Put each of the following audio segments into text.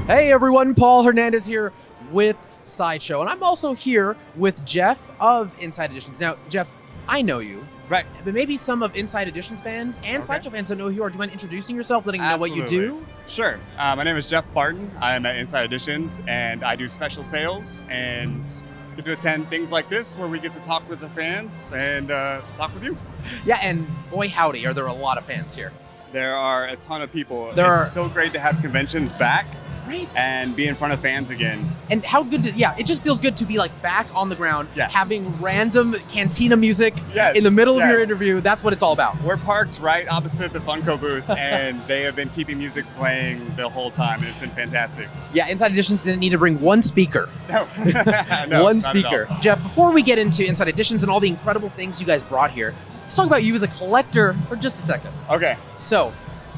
Hey everyone, Paul Hernandez here with Sideshow, and I'm also here with Jeff of Inside Editions. Now, Jeff, I know you. Right. But maybe some of Inside Editions fans and Sideshow fans don't know who you are. Do you mind introducing yourself, letting them know what you do? Sure. My name is Jeff Barton. I'm at Inside Editions, and I do special sales and get to attend things like this where we get to talk with the fans and talk with you. Yeah, and boy howdy, are there a lot of fans here. There are a ton of people. It's so great to have conventions back. Right. And be in front of fans again. And how good it just feels good to be like back on the ground, yes. having random cantina music yes. in the middle yes. of your interview. That's what it's all about. We're parked right opposite the Funko booth, and they have been keeping music playing the whole time, and it's been fantastic. Yeah, Inside Editions didn't need to bring one speaker. No, no one speaker. Jeff, before we get into Inside Editions and all the incredible things you guys brought here, let's talk about you as a collector for just a second. Okay. So,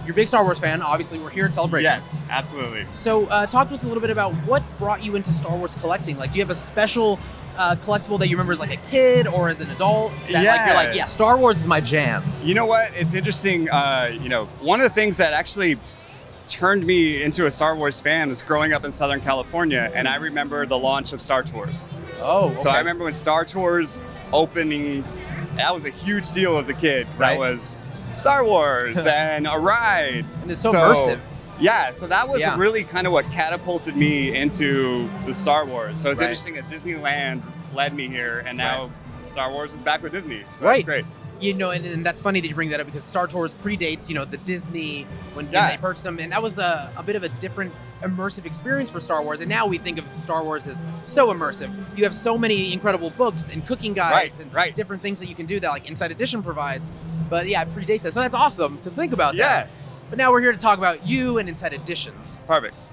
you're a big Star Wars fan. Obviously, we're here at Celebration. Yes, absolutely. So, talk to us a little bit about what brought you into Star Wars collecting. Like, do you have a special collectible that you remember as like a kid or as an adult? That, yeah. Like, you're like, yeah, Star Wars is my jam. You know what? It's interesting. One of the things that actually turned me into a Star Wars fan was growing up in Southern California, and I remember the launch of Star Tours. Oh, okay. So I remember when Star Tours opening, that was a huge deal as a kid. Right. That was Star Wars and a ride. And it's so immersive. Yeah, so that was really kind of what catapulted me into the Star Wars. So it's interesting that Disneyland led me here, and now Star Wars is back with Disney. So that's great. You know, and that's funny that you bring that up because Star Tours predates, the Disney when they purchased them, and that was a bit of a different immersive experience for Star Wars. And now we think of Star Wars as so immersive. You have so many incredible books and cooking guides and different things that you can do that like Inside Edition provides. But yeah, it predates that. So that's awesome to think about that. But now we're here to talk about you and Inside Editions. Perfect.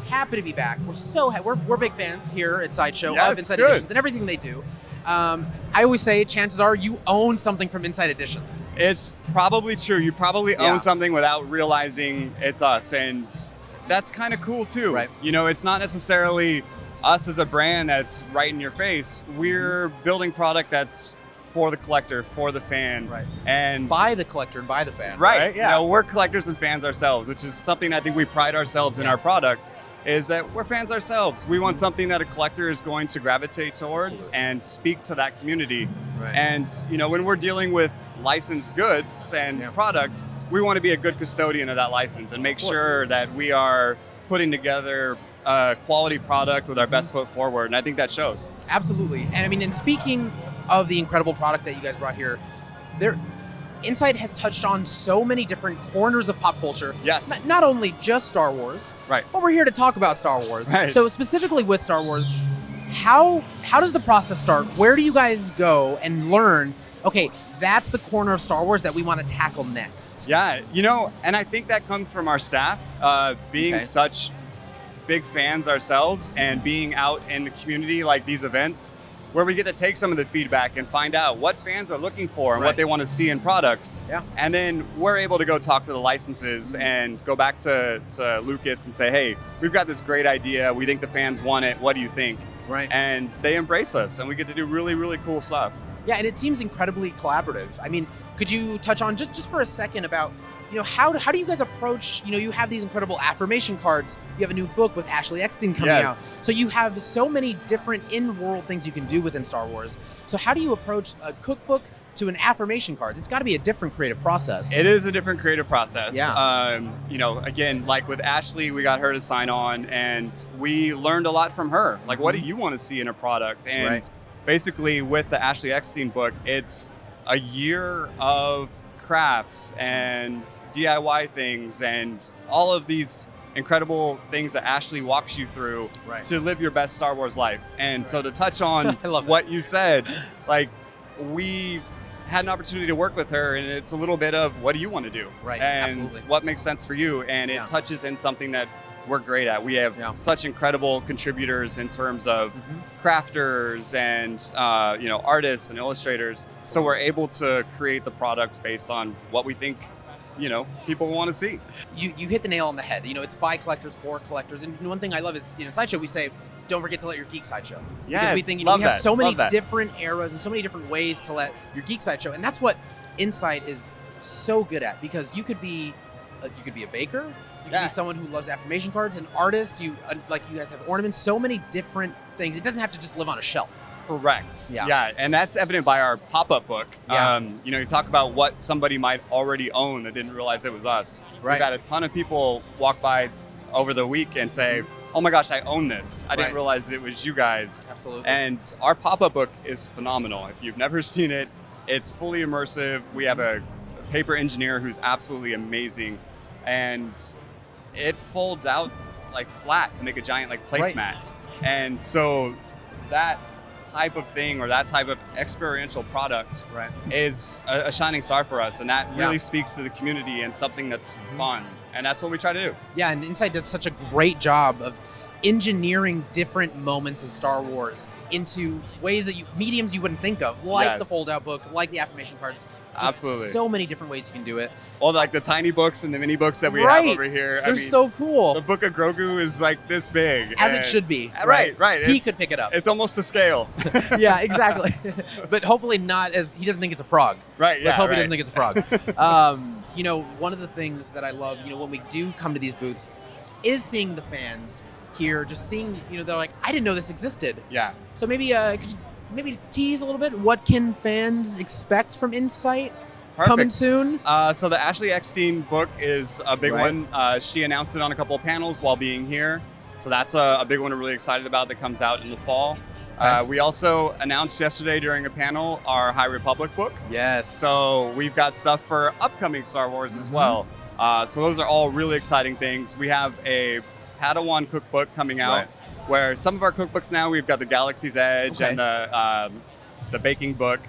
Happy to be back. We're big fans here at Sideshow of Inside Editions and everything they do. I always say chances are you own something from Inside Editions. It's probably true. You probably own something without realizing it's us. And that's kind of cool too. Right. It's not necessarily us as a brand that's right in your face. We're building product that's for the collector, for the fan. Right. And by the collector and by the fan. Right. Yeah. We're collectors and fans ourselves, which is something I think we pride ourselves in our product, is that we're fans ourselves. We want something that a collector is going to gravitate towards and speak to that community. Right. And, when we're dealing with licensed goods and product, we want to be a good custodian of that license and make sure that we are putting together a quality product with our best foot forward. And I think that shows. Absolutely. And I mean, in speaking of the incredible product that you guys brought here, Inside has touched on so many different corners of pop culture. Yes. Not only just Star Wars, right? But we're here to talk about Star Wars. Right. So specifically with Star Wars, how does the process start? Where do you guys go and learn, okay, that's the corner of Star Wars that we want to tackle next? Yeah, and I think that comes from our staff, being such big fans ourselves and being out in the community like these events, where we get to take some of the feedback and find out what fans are looking for and what they want to see in products. Yeah. And then we're able to go talk to the licenses and go back to Lucas and say, hey, we've got this great idea. We think the fans want it. What do you think? Right. And they embrace us, and we get to do really, really cool stuff. Yeah, and it seems incredibly collaborative. I mean, could you touch on just for a second about how do you guys approach, you have these incredible affirmation cards. You have a new book with Ashley Eckstein coming out. So you have so many different in-world things you can do within Star Wars. So how do you approach a cookbook to an affirmation cards? It's got to be a different creative process. It is a different creative process. Yeah. Again, like with Ashley, we got her to sign on, and we learned a lot from her. Like, what do you want to see in a product? And basically with the Ashley Eckstein book, it's a year of crafts and DIY things and all of these incredible things that Ashley walks you through to live your best Star Wars life. And so to touch on what you said, like, we had an opportunity to work with her, and it's a little bit of what do you want to do? Right. And absolutely. What makes sense for you? And it touches in something that we're great at. We have such incredible contributors in terms of crafters and artists and illustrators. So we're able to create the products based on what we think people want to see. You hit the nail on the head. It's by collectors for collectors. And one thing I love is, in Sideshow we say, don't forget to let your geek side show. Yes, because we think we have so many different eras and so many different ways to let your geek side show. And that's what Inside is so good at, because you could be a baker, You can be someone who loves affirmation cards, an artist. You guys have ornaments, so many different things. It doesn't have to just live on a shelf. Correct. Yeah, and that's evident by our pop-up book. Yeah. You talk about what somebody might already own that didn't realize it was us. Right. We've had a ton of people walk by over the week and say, oh my gosh, I own this. I didn't realize it was you guys. Absolutely. And our pop-up book is phenomenal. If you've never seen it, it's fully immersive. We have a paper engineer who's absolutely amazing. And it folds out like flat to make a giant like placemat. And so that type of thing or that type of experiential product is a shining star for us, and that really speaks to the community and something that's fun, and that's what we try to do. Yeah, and Inside does such a great job of engineering different moments of Star Wars into ways that mediums you wouldn't think of, like the fold-out book, like the affirmation cards. Just so many different ways you can do it. Well, like the tiny books and the mini books that we have over here. They're so cool. The Book of Grogu is like this big. As it should be. Right. He could pick it up. It's almost to scale. Yeah, exactly. But hopefully not as, he doesn't think it's a frog. Right, Let's hope he doesn't think it's a frog. One of the things that I love, when we do come to these booths is seeing the fans here, just seeing, they're like, I didn't know this existed. Yeah. So maybe, could you maybe tease a little bit? What can fans expect from Insight? Coming soon? So the Ashley Eckstein book is a big one. She announced it on a couple of panels while being here. So that's a big one we're really excited about that comes out in the fall. We also announced yesterday during a panel our High Republic book. Yes. So we've got stuff for upcoming Star Wars as well. So those are all really exciting things. We have a Padawan cookbook coming out where some of our cookbooks now, we've got the Galaxy's Edge and the baking book.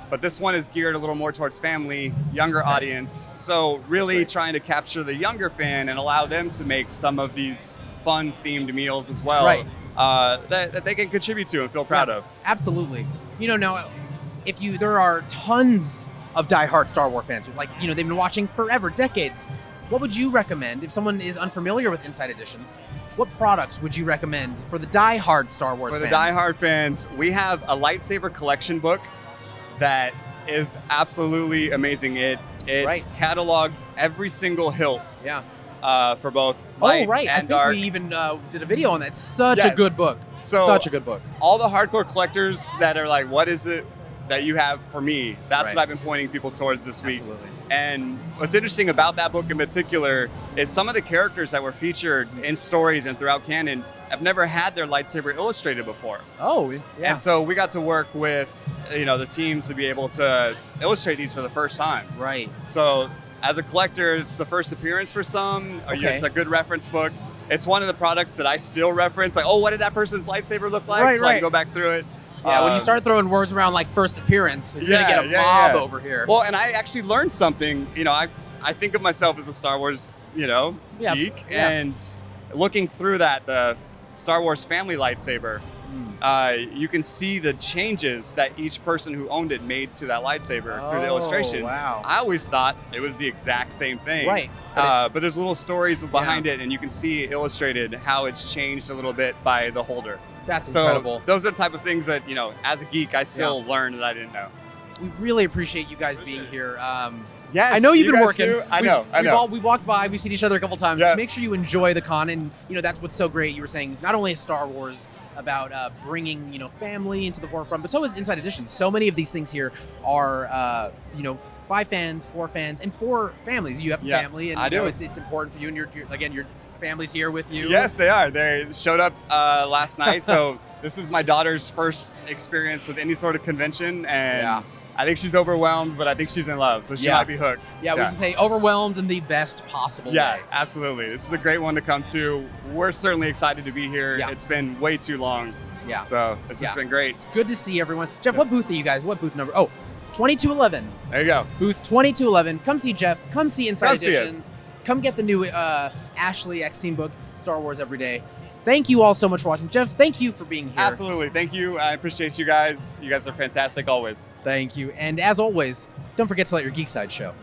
But this one is geared a little more towards family, younger audience. So really trying to capture the younger fan and allow them to make some of these fun themed meals as well that they can contribute to and feel proud of. Absolutely. Now, there are tons of diehard Star Wars fans who they've been watching forever, decades. What would you recommend if someone is unfamiliar with Inside Editions? What products would you recommend for the diehard Star Wars fans? For the diehard fans, we have a lightsaber collection book that is absolutely amazing. It catalogs every single hilt for both light and dark. I think we even did a video on that. It's such a good book. Such a good book. All the hardcore collectors that are like, what is it that you have for me? That's what I've been pointing people towards this week. Absolutely. And what's interesting about that book in particular is some of the characters that were featured in stories and throughout canon have never had their lightsaber illustrated before. Oh, yeah. And so we got to work with, the teams to be able to illustrate these for the first time. Right. So as a collector, it's the first appearance for some. It's a good reference book. It's one of the products that I still reference. Like, oh, what did that person's lightsaber look like? I can go back through it. Yeah, when you start throwing words around like first appearance, you're going to get a mob over here. Well, and I actually learned something. I think of myself as a Star Wars, geek. And looking through that, the Star Wars family lightsaber, you can see the changes that each person who owned it made to that lightsaber through the illustrations. Wow. I always thought it was the exact same thing. Right. But there's little stories behind it, and you can see illustrated how it's changed a little bit by the holder. That's incredible. Those are the type of things that, as a geek, I still learned that I didn't know. We really appreciate you guys being here. Yes, I know you've been working. Too. I know. We've walked by, we've seen each other a couple times. Yeah. Make sure you enjoy the con, and that's what's so great. You were saying not only is Star Wars about bringing family into the forefront, but so is Inside Edition. So many of these things here are by fans, for fans, and for families. You have a family, and I do. It's important for you, and your family's here with you. Yes, they are. They showed up last night, so this is my daughter's first experience with any sort of convention, and I think she's overwhelmed, but I think she's in love, so she might be hooked. Yeah, we can say overwhelmed in the best possible way. Yeah, absolutely. This is a great one to come to. We're certainly excited to be here. Yeah. It's been way too long. Yeah. So this has been great. It's good to see everyone. Jeff, what booth are you guys? What booth number? Oh, 2211. There you go. Booth 2211. Come see Jeff. Come see Inside Editions. Come get the new Ashley Eckstein book, Star Wars Every Day. Thank you all so much for watching. Jeff, thank you for being here. Absolutely. Thank you. I appreciate you guys. You guys are fantastic always. Thank you. And as always, don't forget to let your geek side show.